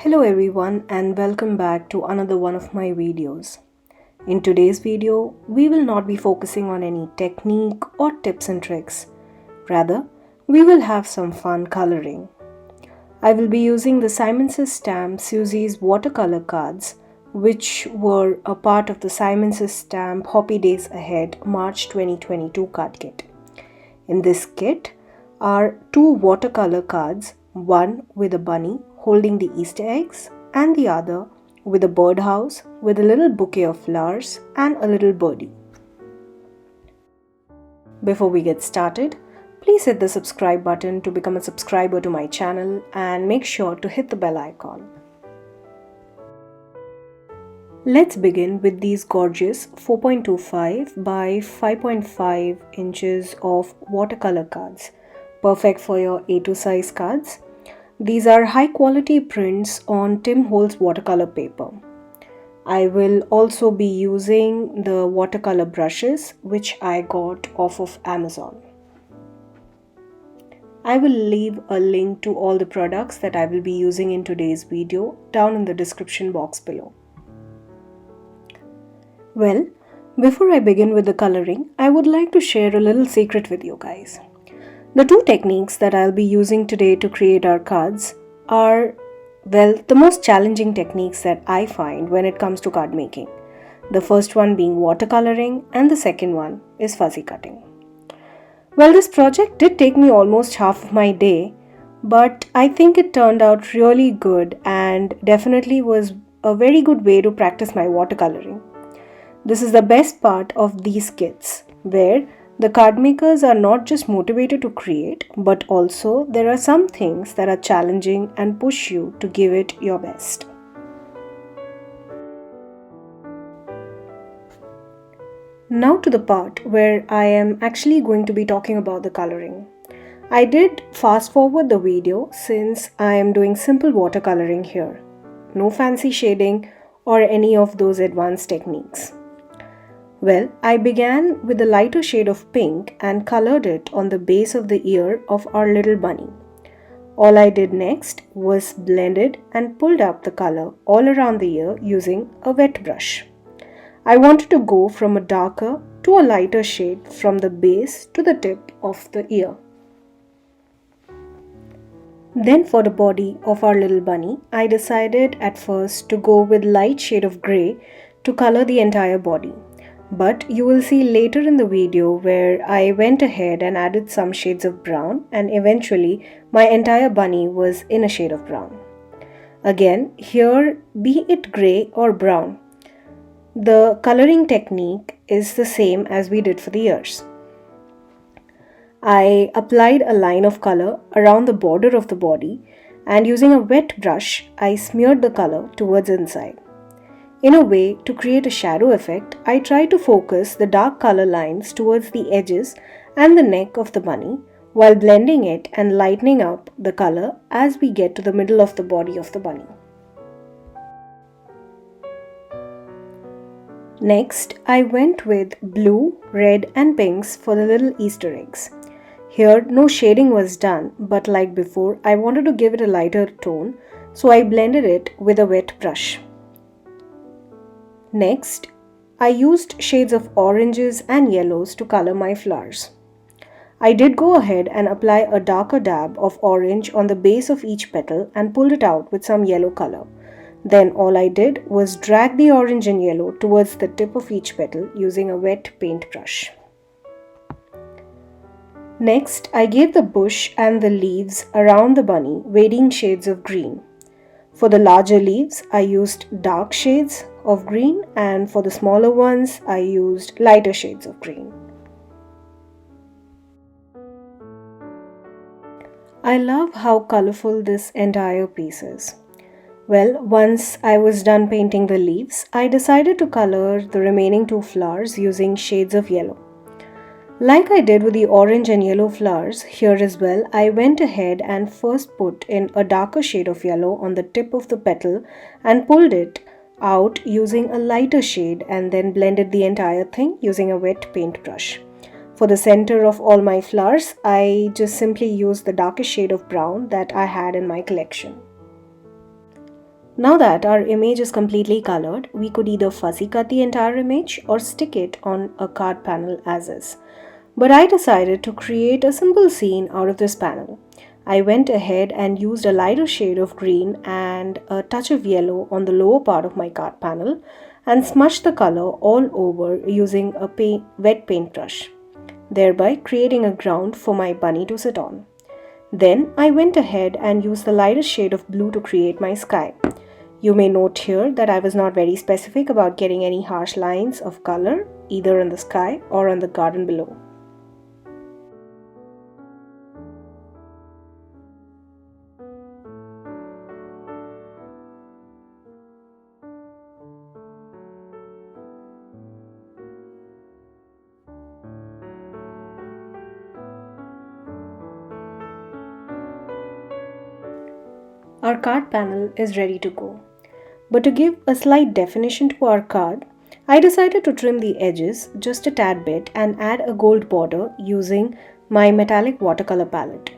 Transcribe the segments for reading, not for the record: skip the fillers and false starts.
Hello everyone and welcome back to another one of my videos. In today's video, we will not be focusing on any technique or tips and tricks. Rather, we will have some fun coloring. I will be using the Simon Says Stamp Suzy's watercolor cards, which were a part of the Simon Says Stamp Hoppy Days Ahead March 2022 card kit. In this kit are two watercolor cards, one with a bunny holding the Easter eggs and the other with a birdhouse with a little bouquet of flowers and a little birdie. Before we get started, please hit the subscribe button to become a subscriber to my channel and make sure to hit the bell icon. Let's begin with these gorgeous 4.25 by 5.5 inches of watercolor cards, perfect for your A2 size cards. These are high quality prints on Tim Holtz watercolor paper. I will also be using the watercolor brushes which I got off of Amazon. I will leave a link to all the products that I will be using in today's video down in the description box below. Well, before I begin with the coloring, I would like to share a little secret with you guys. The two techniques that I'll be using today to create our cards are, well, the most challenging techniques that I find when it comes to card making. The first one being watercoloring and the second one is fuzzy cutting. Well, this project did take me almost half of my day, but I think it turned out really good and definitely was a very good way to practice my watercoloring. This is the best part of these kits, where the card makers are not just motivated to create, but also there are some things that are challenging and push you to give it your best. Now to the part where I am actually going to be talking about the coloring. I did fast forward the video since I am doing simple watercoloring here. No fancy shading or any of those advanced techniques. Well, I began with a lighter shade of pink and colored it on the base of the ear of our little bunny. All I did next was blended and pulled up the color all around the ear using a wet brush. I wanted to go from a darker to a lighter shade from the base to the tip of the ear. Then for the body of our little bunny, I decided at first to go with light shade of grey to color the entire body. But you will see later in the video where I went ahead and added some shades of brown and eventually my entire bunny was in a shade of brown. Again, here be it grey or brown, the coloring technique is the same as we did for the ears. I applied a line of color around the border of the body and using a wet brush, I smeared the color towards inside. In a way, to create a shadow effect, I try to focus the dark color lines towards the edges and the neck of the bunny while blending it and lightening up the color as we get to the middle of the body of the bunny. Next, I went with blue, red and pinks for the little Easter eggs. Here, no shading was done, but like before, I wanted to give it a lighter tone, so I blended it with a wet brush. Next, I used shades of oranges and yellows to color my flowers. I did go ahead and apply a darker dab of orange on the base of each petal and pulled it out with some yellow color. Then all I did was drag the orange and yellow towards the tip of each petal using a wet paint brush. Next, I gave the bush and the leaves around the bunny varying shades of green. For the larger leaves, I used dark shades of green and for the smaller ones, I used lighter shades of green. I love how colorful this entire piece is. Well, once I was done painting the leaves, I decided to color the remaining two flowers using shades of yellow. Like I did with the orange and yellow flowers, here as well, I went ahead and first put in a darker shade of yellow on the tip of the petal and pulled it out using a lighter shade and then blended the entire thing using a wet paint brush. For the center of all my flowers, I just simply used the darkest shade of brown that I had in my collection. Now that our image is completely colored, we could either fuzzy cut the entire image or stick it on a card panel as is. But I decided to create a simple scene out of this panel. I went ahead and used a lighter shade of green and a touch of yellow on the lower part of my card panel and smudged the color all over using a wet paintbrush, thereby creating a ground for my bunny to sit on. Then I went ahead and used the lightest shade of blue to create my sky. You may note here that I was not very specific about getting any harsh lines of color either in the sky or on the garden below. Our card panel is ready to go. But to give a slight definition to our card, I decided to trim the edges just a tad bit and add a gold border using my metallic watercolor palette.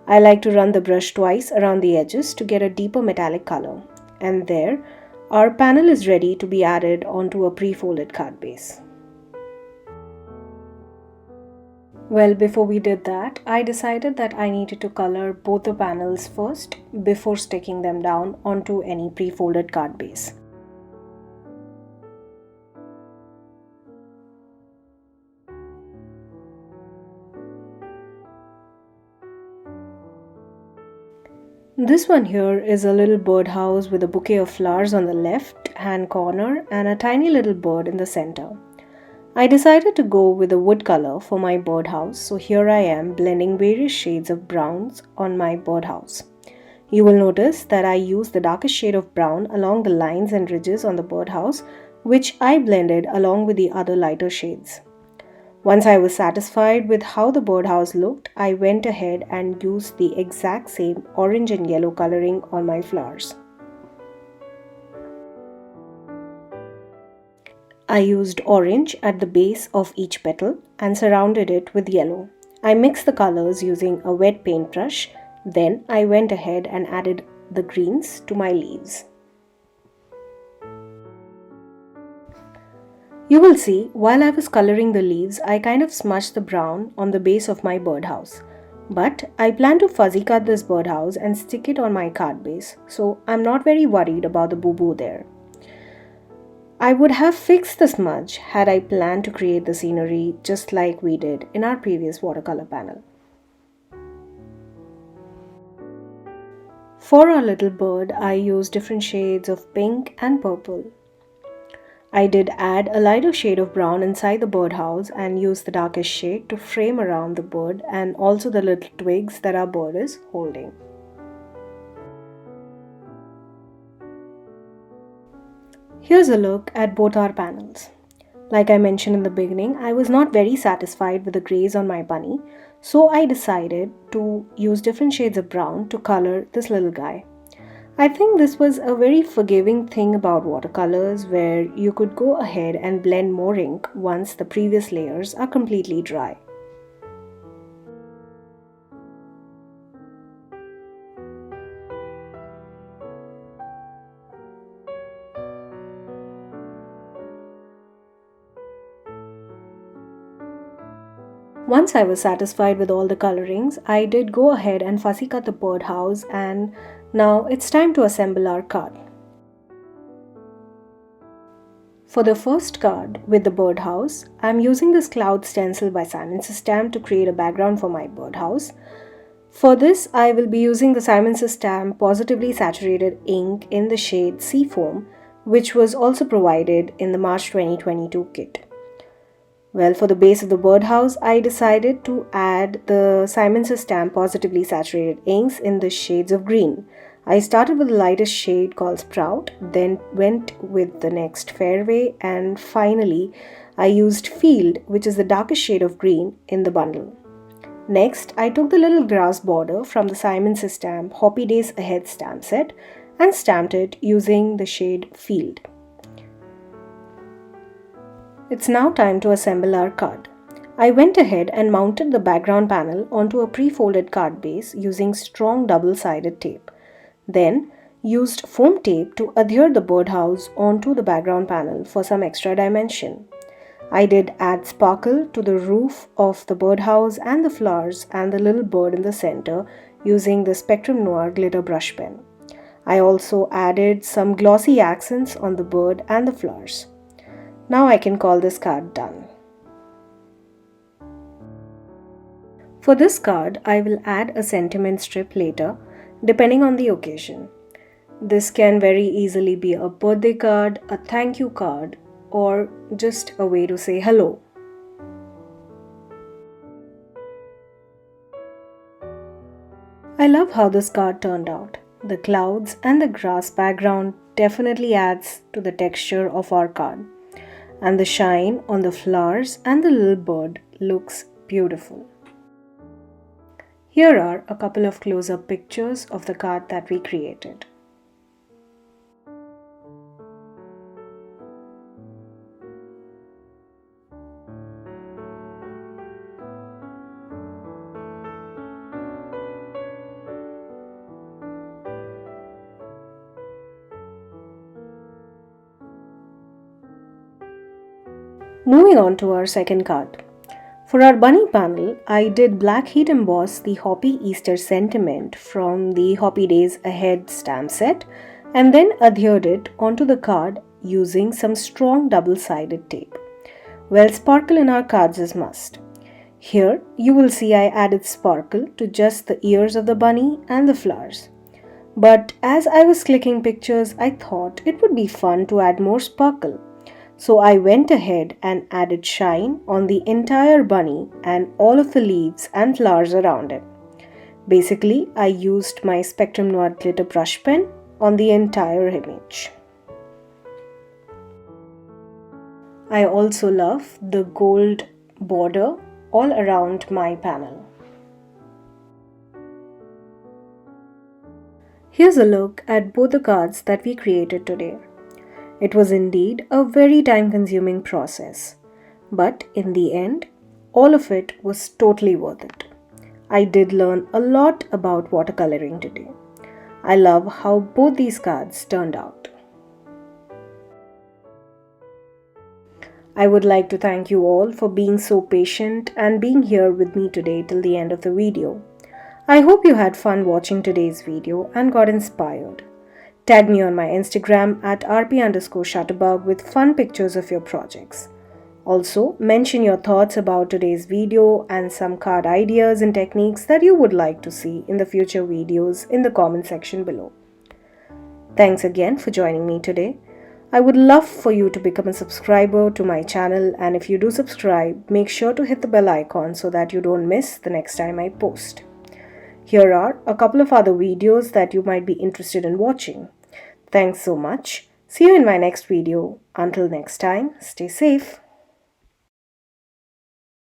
I like to run the brush twice around the edges to get a deeper metallic color. And there, our panel is ready to be added onto a pre-folded card base. Well, before we did that, I decided that I needed to color both the panels first before sticking them down onto any pre-folded card base. This one here is a little birdhouse with a bouquet of flowers on the left hand corner and a tiny little bird in the center. I decided to go with a wood color for my birdhouse, so here I am blending various shades of browns on my birdhouse. You will notice that I used the darkest shade of brown along the lines and ridges on the birdhouse, which I blended along with the other lighter shades. Once I was satisfied with how the birdhouse looked, I went ahead and used the exact same orange and yellow coloring on my flowers. I used orange at the base of each petal and surrounded it with yellow. I mixed the colors using a wet paintbrush. Then I went ahead and added the greens to my leaves. You will see, while I was coloring the leaves, I kind of smudged the brown on the base of my birdhouse. But I plan to fuzzy cut this birdhouse and stick it on my card base, so I'm not very worried about the boo-boo there. I would have fixed the smudge had I planned to create the scenery just like we did in our previous watercolor panel. For our little bird, I used different shades of pink and purple. I did add a lighter shade of brown inside the birdhouse and used the darkest shade to frame around the bird and also the little twigs that our bird is holding. Here's a look at both our panels. Like I mentioned in the beginning, I was not very satisfied with the grays on my bunny, so I decided to use different shades of brown to color this little guy. I think this was a very forgiving thing about watercolors where you could go ahead and blend more ink once the previous layers are completely dry. Once I was satisfied with all the colorings, I did go ahead and fussy cut the birdhouse, and now it's time to assemble our card. For the first card with the birdhouse, I'm using this cloud stencil by Simon's Stamp to create a background for my birdhouse. For this, I will be using the Simon's Stamp Positively Saturated ink in the shade Seafoam, which was also provided in the March 2022 kit. Well, for the base of the birdhouse, I decided to add the Simon's Stamp Positively Saturated inks in the shades of green. I started with the lightest shade called Sprout, then went with the next Fairway, and finally I used Field, which is the darkest shade of green in the bundle. Next, I took the little grass border from the Simon's Stamp Hoppy Days Ahead stamp set and stamped it using the shade Field. It's now time to assemble our card. I went ahead and mounted the background panel onto a pre-folded card base using strong double-sided tape. Then, used foam tape to adhere the birdhouse onto the background panel for some extra dimension. I did add sparkle to the roof of the birdhouse and the flowers and the little bird in the center using the Spectrum Noir glitter brush pen. I also added some glossy accents on the bird and the flowers. Now I can call this card done. For this card, I will add a sentiment strip later, depending on the occasion. This can very easily be a birthday card, a thank you card, or just a way to say hello. I love how this card turned out. The clouds and the grass background definitely adds to the texture of our card. And the shine on the flowers and the little bird looks beautiful. Here are a couple of close-up pictures of the card that we created. Moving on to our second card. For our bunny panel, I did black heat emboss the Hoppy Easter sentiment from the Hoppy Days Ahead stamp set and then adhered it onto the card using some strong double-sided tape. Well, sparkle in our cards is must. Here you will see I added sparkle to just the ears of the bunny and the flowers. But as I was clicking pictures, I thought it would be fun to add more sparkle. So I went ahead and added shine on the entire bunny and all of the leaves and flowers around it. Basically, I used my Spectrum Noir glitter brush pen on the entire image. I also love the gold border all around my panel. Here's a look at both the cards that we created today. It was indeed a very time-consuming process, but in the end, all of it was totally worth it. I did learn a lot about watercoloring today. I love how both these cards turned out. I would like to thank you all for being so patient and being here with me today till the end of the video. I hope you had fun watching today's video and got inspired. Tag me on my Instagram at rp_shutterbug with fun pictures of your projects. Also, mention your thoughts about today's video and some card ideas and techniques that you would like to see in the future videos in the comment section below. Thanks again for joining me today. I would love for you to become a subscriber to my channel, and if you do subscribe, make sure to hit the bell icon so that you don't miss the next time I post. Here are a couple of other videos that you might be interested in watching. Thanks so much. See you in my next video. Until next time, stay safe.